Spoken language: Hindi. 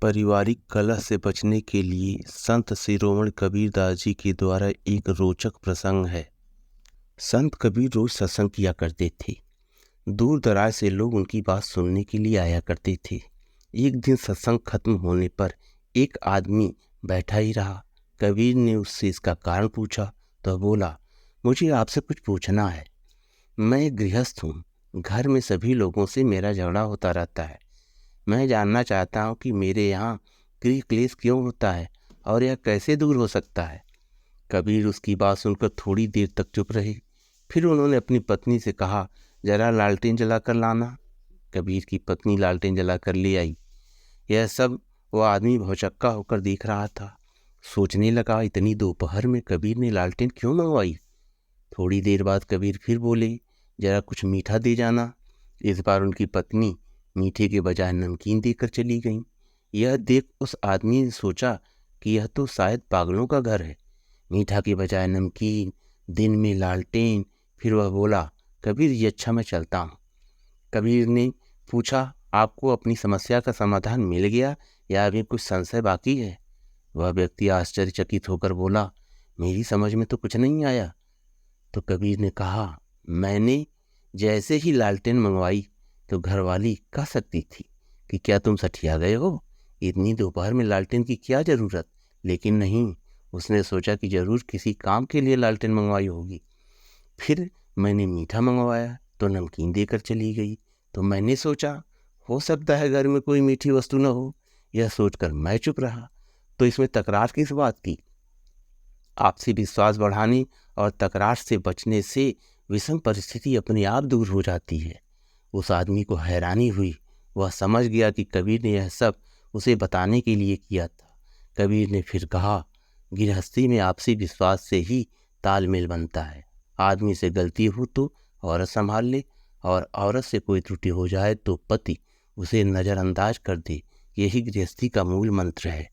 पारिवारिक कलह से बचने के लिए संत शिरोमणि कबीरदास जी के द्वारा एक रोचक प्रसंग है। संत कबीर रोज सत्संग किया करते थे। दूर दराज से लोग उनकी बात सुनने के लिए आया करते थे। एक दिन सत्संग खत्म होने पर एक आदमी बैठा ही रहा। कबीर ने उससे इसका कारण पूछा तो बोला, मुझे आपसे कुछ पूछना है। मैं एक गृहस्थ हूँ। घर में सभी लोगों से मेरा झगड़ा होता रहता है। मैं जानना चाहता हूँ कि मेरे यहाँ गृह क्लेश क्यों होता है और यह कैसे दूर हो सकता है। कबीर उसकी बात सुनकर थोड़ी देर तक चुप रहे। फिर उन्होंने अपनी पत्नी से कहा, जरा लालटेन जलाकर लाना। कबीर की पत्नी लालटेन जलाकर ले आई। यह सब वह आदमी भौचक्का होकर देख रहा था। सोचने लगा, इतनी दोपहर में कबीर ने लालटेन क्यों मंगवाई। थोड़ी देर बाद कबीर फिर बोले, जरा कुछ मीठा दे जाना। इस बार उनकी पत्नी मीठे के बजाय नमकीन देकर चली गई। यह देख उस आदमी ने सोचा कि यह तो शायद पागलों का घर है। मीठा के बजाय नमकीन, दिन में लालटेन। फिर वह बोला, कबीर ये अच्छा, मैं चलता हूँ। कबीर ने पूछा, आपको अपनी समस्या का समाधान मिल गया या अभी कुछ संशय बाकी है। वह व्यक्ति आश्चर्यचकित होकर बोला, मेरी समझ में तो कुछ नहीं आया। तो कबीर ने कहा, मैंने जैसे ही लालटेन मंगवाई तो घरवाली कह सकती थी कि क्या तुम सठिया गए हो, इतनी दोपहर में लालटेन की क्या जरूरत। लेकिन नहीं, उसने सोचा कि जरूर किसी काम के लिए लालटेन मंगवाई होगी। फिर मैंने मीठा मंगवाया तो नमकीन देकर चली गई। तो मैंने सोचा हो सकता है घर में कोई मीठी वस्तु न हो। यह सोचकर मैं चुप रहा। तो इसमें तकरार किस बात की। आपसी विश्वास बढ़ाने और तकरार से बचने से विषम परिस्थिति अपने आप दूर हो जाती है। उस आदमी को हैरानी हुई। वह समझ गया कि कबीर ने यह सब उसे बताने के लिए किया था। कबीर ने फिर कहा, गृहस्थी में आपसी विश्वास से ही तालमेल बनता है। आदमी से गलती हो तो औरत संभाल ले, और औरत से कोई त्रुटि हो जाए तो पति उसे नज़रअंदाज कर दे। यही गृहस्थी का मूल मंत्र है।